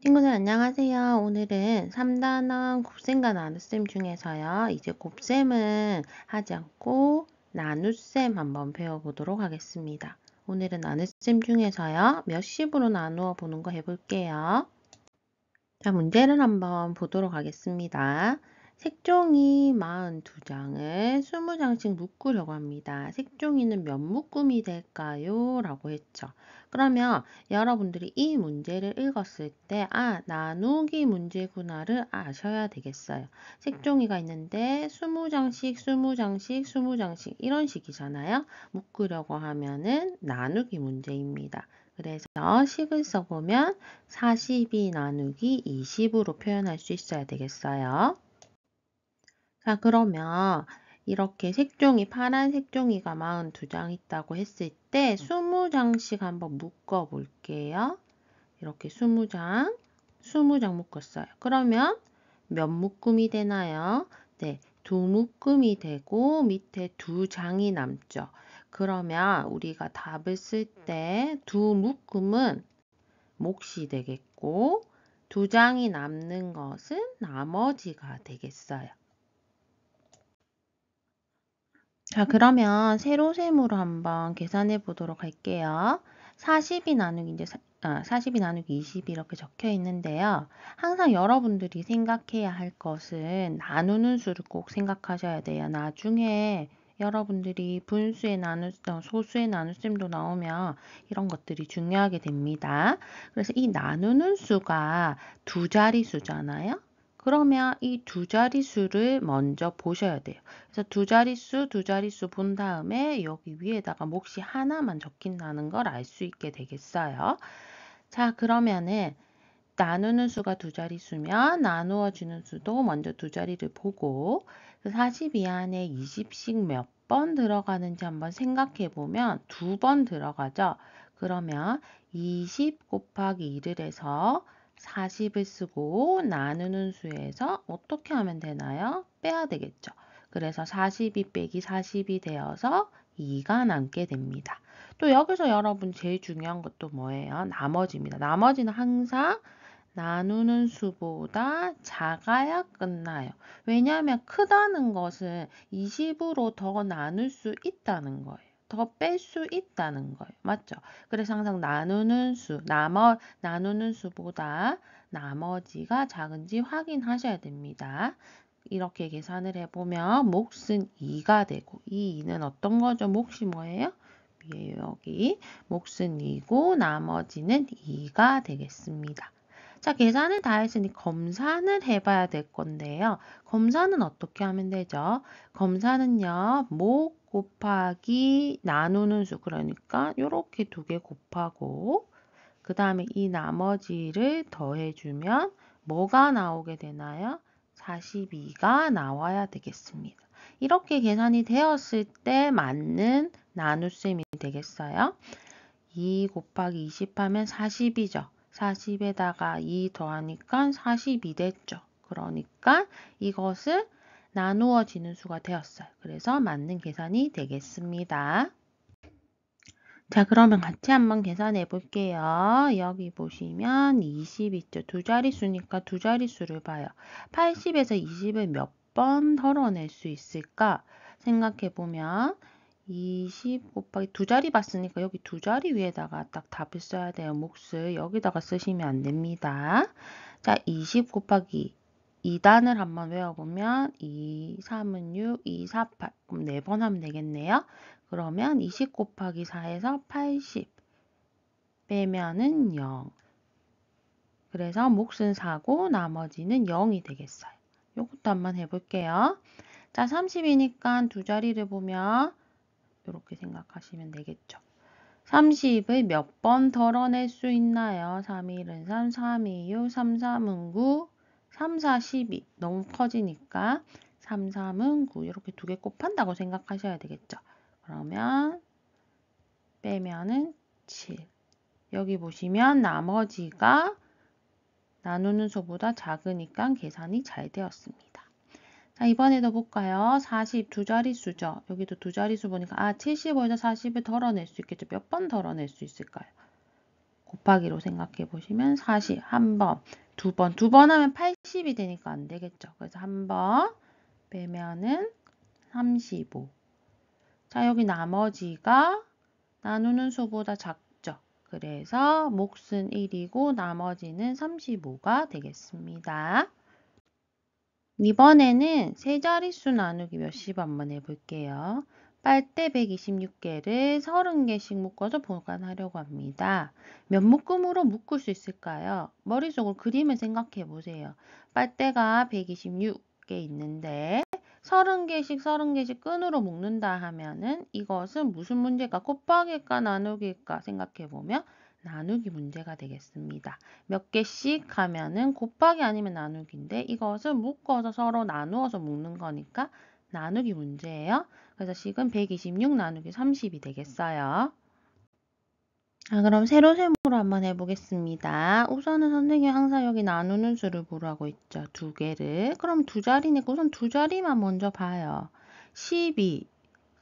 친구들 안녕하세요. 오늘은 3단원 곱셈과 나눗셈 중에서요. 이제 곱셈은 하지 않고 나눗셈 한번 배워보도록 하겠습니다. 오늘은 나눗셈 중에서요. 몇십으로 나누어 보는 거 해볼게요. 자, 문제를 한번 보도록 하겠습니다. 색종이 42장을 20장씩 묶으려고 합니다. 색종이는 몇 묶음이 될까요? 라고 했죠. 그러면 여러분들이 이 문제를 읽었을 때, 나누기 문제구나를 아셔야 되겠어요. 색종이가 있는데 20장씩, 20장씩, 20장씩 이런 식이잖아요. 묶으려고 하면은 나누기 문제입니다. 그래서 식을 써보면 42 나누기 20으로 표현할 수 있어야 되겠어요. 자, 그러면 이렇게 색종이, 파란 색종이가 42장 있다고 했을 때 20장씩 한번 묶어 볼게요. 이렇게 20장 묶었어요. 그러면 몇 묶음이 되나요? 네, 2묶음이 되고 밑에 2장이 남죠. 그러면 우리가 답을 쓸 때 2묶음은 몫이 되겠고 2장이 남는 것은 나머지가 되겠어요. 자, 그러면 세로셈으로 한번 계산해 보도록 할게요. 42 나누기 이제 42 나누기 20 이렇게 적혀 있는데요. 항상 여러분들이 생각해야 할 것은 나누는 수를 꼭 생각하셔야 돼요. 나중에 여러분들이 분수의 소수의 나눗셈도 나오면 이런 것들이 중요하게 됩니다. 그래서 이 나누는 수가 두 자릿수잖아요. 그러면 이 두 자릿수를 먼저 보셔야 돼요. 그래서 두 자릿수 본 다음에 여기 위에다가 몫이 하나만 적힌다는 걸 알 수 있게 되겠어요. 자, 그러면은 나누는 수가 두 자릿수면 나누어지는 수도 먼저 두 자리를 보고 42 안에 20씩 몇 번 들어가는지 한번 생각해 보면 두 번 들어가죠. 그러면 20 곱하기 2를 해서 40을 쓰고 나누는 수에서 어떻게 하면 되나요? 빼야 되겠죠. 그래서 42 빼기 40이 되어서 2가 남게 됩니다. 또 여기서 여러분 제일 중요한 것도 뭐예요? 나머지입니다. 나머지는 항상 나누는 수보다 작아야 끝나요. 왜냐하면 크다는 것은 20으로 더 나눌 수 있다는 거예요. 더 뺄 수 있다는 거예요. 맞죠? 그래서 항상 나누는 수보다 나머지가 작은지 확인하셔야 됩니다. 이렇게 계산을 해보면 몫은 2가 되고 이 2는 어떤 거죠? 몫이 뭐예요? 여기 몫은 2고 나머지는 2가 되겠습니다. 자, 계산을 다 했으니 검산을 해봐야 될 건데요. 검사는 어떻게 하면 되죠? 검사는요, 몫 곱하기 나누는 수, 그러니까 이렇게 두 개 곱하고 그 다음에 이 나머지를 더해주면 뭐가 나오게 되나요? 42가 나와야 되겠습니다. 이렇게 계산이 되었을 때 맞는 나눗셈이 되겠어요. 2 곱하기 20 하면 40이죠. 40에다가 2 더하니까 42 됐죠. 그러니까 이것을 나누어지는 수가 되었어요. 그래서 맞는 계산이 되겠습니다. 자, 그러면 같이 한번 계산해 볼게요. 여기 보시면 20 있죠. 두 자릿수니까 두 자릿수를 봐요. 80에서 20을 몇 번 덜어낼 수 있을까 생각해 보면 20 곱하기 두 자리 봤으니까 여기 두 자리 위에다가 딱 답을 써야 돼요. 몫을 여기다가 쓰시면 안 됩니다. 자, 20 곱하기 2단을 한번 외워보면 2, 3은 6, 2, 4, 8. 그럼 4번 하면 되겠네요. 그러면 20 곱하기 4에서 80 빼면은 0. 그래서 몫은 4고 나머지는 0이 되겠어요. 요것도 한번 해볼게요. 자, 30이니까 두 자리를 보면 이렇게 생각하시면 되겠죠. 30을 몇 번 덜어낼 수 있나요? 3, 1은 3, 3, 2, 6, 3, 3은 9, 3, 4, 12. 너무 커지니까 3, 3은 9. 이렇게 두 개 곱한다고 생각하셔야 되겠죠. 그러면 빼면은 7. 여기 보시면 나머지가 나누는 수보다 작으니까 계산이 잘 되었습니다. 자, 이번에도 볼까요? 40 두 자릿수죠. 여기도 두 자릿수 보니까 75에서 40을 덜어낼 수 있겠죠. 몇 번 덜어낼 수 있을까요? 곱하기로 생각해 보시면 40, 한 번, 두 번 하면 80이 되니까 안 되겠죠. 그래서 한 번 빼면은 35. 자, 여기 나머지가 나누는 수보다 작죠. 그래서 몫은 1이고 나머지는 35가 되겠습니다. 이번에는 세 자릿수 나누기 몇십 한번 해볼게요. 빨대 126개를 30개씩 묶어서 보관하려고 합니다. 몇 묶음으로 묶을 수 있을까요? 머릿속으로 그림을 생각해 보세요. 빨대가 126개 있는데 30개씩 끈으로 묶는다 하면은 이것은 무슨 문제가 곱하기일까 나누기일까 생각해 보면 나누기 문제가 되겠습니다. 몇 개씩 하면은 곱하기 아니면 나누기인데 이것은 묶어서 서로 나누어서 묶는 거니까 나누기 문제예요. 그래서 식은 126 나누기 30이 되겠어요. 자, 그럼 세로셈으로 한번 해보겠습니다. 우선은 선생님이 항상 여기 나누는 수를 보라고 했죠. 두 개를. 그럼 두 자리니까 우선 두 자리만 먼저 봐요. 12.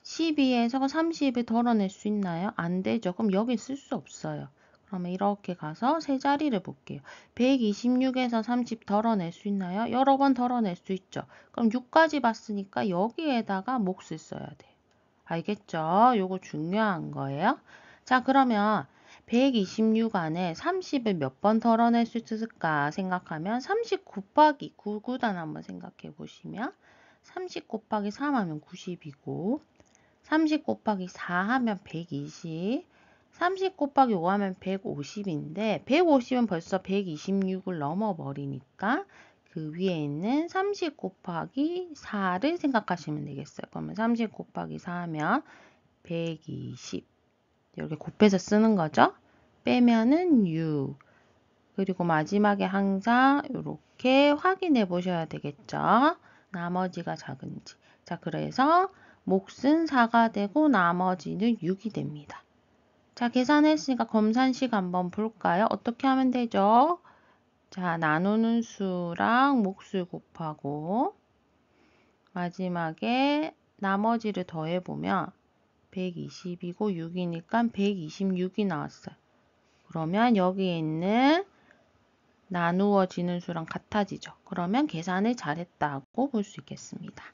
12에서 30을 덜어낼 수 있나요? 안 되죠. 그럼 여기 쓸 수 없어요. 그러면 이렇게 가서 세 자리를 볼게요. 126에서 30 덜어낼 수 있나요? 여러 번 덜어낼 수 있죠. 그럼 6까지 봤으니까 여기에다가 몫을 써야 돼요. 알겠죠? 요거 중요한 거예요. 자, 그러면 126 안에 30을 몇 번 덜어낼 수 있을까 생각하면 30 곱하기 9구단 한번 생각해 보시면 30 곱하기 3 하면 90이고 30 곱하기 4 하면 120, 30 곱하기 5 하면 150인데 150은 벌써 126을 넘어버리니까 그 위에 있는 30 곱하기 4를 생각하시면 되겠어요. 그러면 30 곱하기 4 하면 120 이렇게 곱해서 쓰는 거죠. 빼면은 6 그리고 마지막에 항상 이렇게 확인해 보셔야 되겠죠. 나머지가 작은지. 자, 그래서 몫은 4가 되고 나머지는 6이 됩니다. 자, 계산했으니까 검산식 한번 볼까요? 어떻게 하면 되죠? 자, 나누는 수랑 몫을 곱하고 마지막에 나머지를 더해보면 120이고 6이니까 126이 나왔어요. 그러면 여기에 있는 나누어지는 수랑 같아지죠. 그러면 계산을 잘했다고 볼 수 있겠습니다.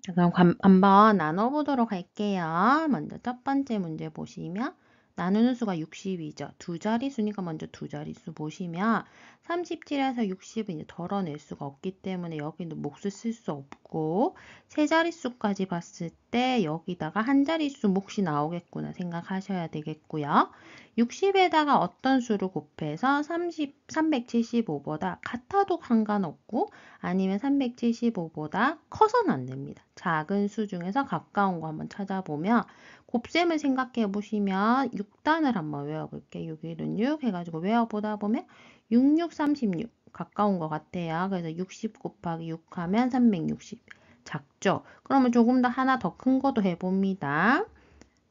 자, 그럼 한번 나눠보도록 할게요. 먼저 첫 번째 문제 보시면 나누는 수가 60이죠. 두 자릿수니까 먼저 두 자릿수 보시면 37에서 60은 이제 덜어낼 수가 없기 때문에 여기는 몫을 쓸 수 없고 세 자릿수까지 봤을 때 여기다가 한 자릿수 몫이 나오겠구나 생각하셔야 되겠고요. 60에다가 어떤 수를 곱해서 375보다 같아도 상관없고 아니면 375보다 커서는 안 됩니다. 작은 수 중에서 가까운 거 한번 찾아보면 곱셈을 생각해 보시면 6단을 한번 외워볼게요. 6, 1은 6 해가지고 외워보다 보면 6, 6, 36 가까운 것 같아요. 그래서 60 곱하기 6 하면 360 작죠? 그러면 조금 더 하나 더 큰 것도 해봅니다.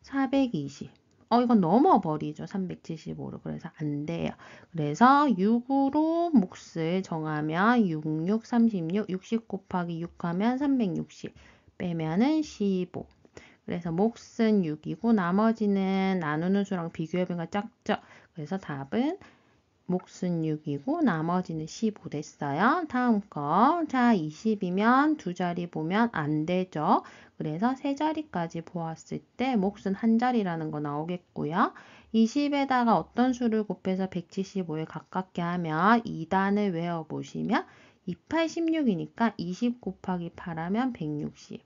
420 이건 넘어버리죠. 375로. 그래서 안 돼요. 그래서 6으로 몫을 정하면 6, 6, 36, 60 곱하기 6 하면 360 빼면은 15. 그래서 몫은 6이고 나머지는 나누는 수랑 비교해보니까 작죠. 그래서 답은 몫은 6이고 나머지는 15 됐어요. 다음 거. 자, 20이면 두 자리 보면 안 되죠. 그래서 세 자리까지 보았을 때 몫은 한 자리라는 거 나오겠고요. 20에다가 어떤 수를 곱해서 175에 가깝게 하면 2단을 외워보시면 28, 16이니까 20 곱하기 8 하면 160.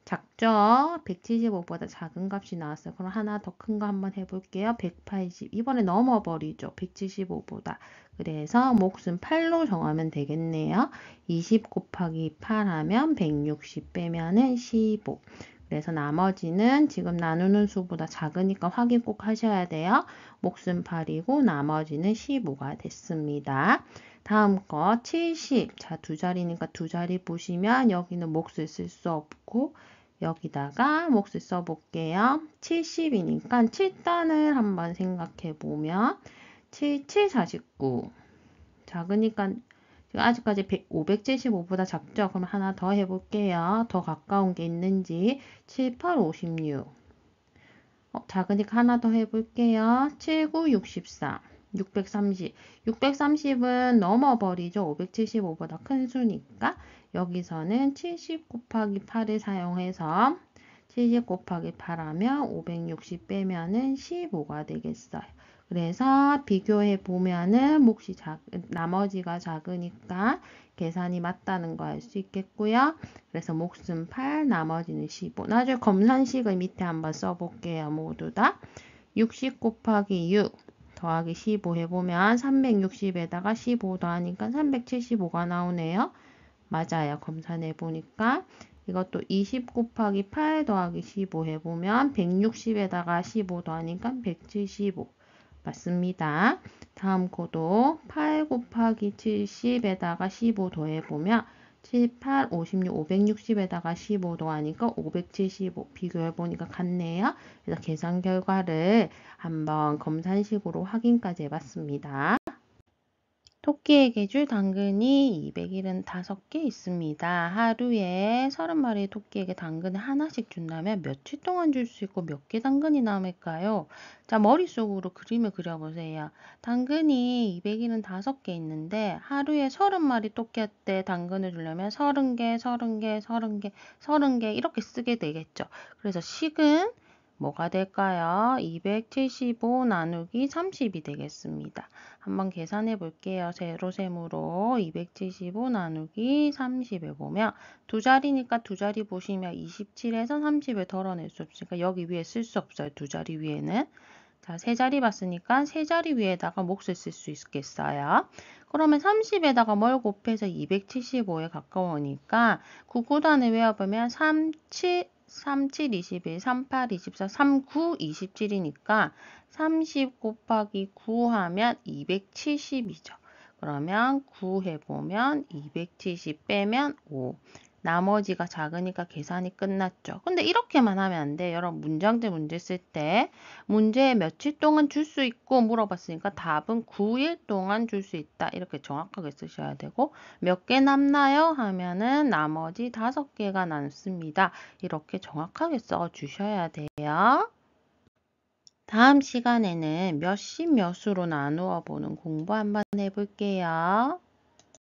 작죠? 175보다 작은 값이 나왔어요. 그럼 하나 더 큰 거 한번 해볼게요. 180. 이번에 넘어버리죠. 175보다. 그래서 몫은 8로 정하면 되겠네요. 20 곱하기 8 하면 160 빼면은 15. 그래서 나머지는 지금 나누는 수보다 작으니까 확인 꼭 하셔야 돼요. 몫은 8이고 나머지는 15가 됐습니다. 다음 거 70. 자, 두 자리니까 두 자리 보시면 여기는 몫을 쓸 수 없고 여기다가 몫을 써볼게요. 70이니까 7단을 한번 생각해 보면 7, 7, 49. 작으니까 아직까지 575보다 작죠? 그럼 하나 더 해볼게요. 더 가까운 게 있는지 7, 8, 56. 작으니까 하나 더 해볼게요. 7, 9, 64, 630. 630은 넘어버리죠. 575보다 큰 수니까 여기서는 70 곱하기 8을 사용해서 70 곱하기 8 하면 560 빼면은 15가 되겠어요. 그래서 비교해 보면은 몫이 나머지가 작으니까 계산이 맞다는 거 알 수 있겠고요. 그래서 몫은 8, 나머지는 15. 나중에 검산식을 밑에 한번 써볼게요. 모두 다. 60 곱하기 6 더하기 15 해보면 360에다가 15 더하니까 375가 나오네요. 맞아요. 검산해 보니까. 이것도 20 곱하기 8 더하기 15 해보면 160에다가 15 더하니까 175. 맞습니다. 다음 코도 8 곱하기 70에다가 15 더해보면 7, 8, 56, 560에다가 15 더하니까 575. 비교해보니까 같네요. 그래서 계산 결과를 한번 검산식으로 확인까지 해봤습니다. 토끼에게 줄 당근이 275개 있습니다. 하루에 30마리의 토끼에게 당근을 하나씩 준다면 며칠 동안 줄 수 있고 몇 개 당근이 남을까요? 자, 머릿속으로 그림을 그려보세요. 당근이 275개 있는데 하루에 30마리 토끼한테 당근을 주려면 30개, 30개, 30개, 30개 이렇게 쓰게 되겠죠. 그래서 식은 뭐가 될까요? 275 나누기 30이 되겠습니다. 한번 계산해 볼게요. 세로셈으로 275 나누기 30 해보면 두 자리니까 두 자리 보시면 27에서 30을 덜어낼 수 없으니까 여기 위에 쓸 수 없어요. 두 자리 위에는. 자, 세 자리 봤으니까 세 자리 위에다가 몫을 쓸 수 있겠어요. 그러면 30에다가 뭘 곱해서 275에 가까우니까 9구단을 외워보면 3, 7, 21, 38, 24, 39, 27이니까 30 곱하기 9 하면 270이죠. 그러면 9 해보면 270 빼면 5. 나머지가 작으니까 계산이 끝났죠. 근데 이렇게만 하면 안 돼요. 여러분 문장들 문제 쓸 때 문제에 며칠 동안 줄 수 있고 물어봤으니까 답은 9일 동안 줄 수 있다. 이렇게 정확하게 쓰셔야 되고 몇 개 남나요? 하면은 나머지 5개가 남습니다. 이렇게 정확하게 써주셔야 돼요. 다음 시간에는 몇십 몇수로 나누어 보는 공부 한번 해볼게요.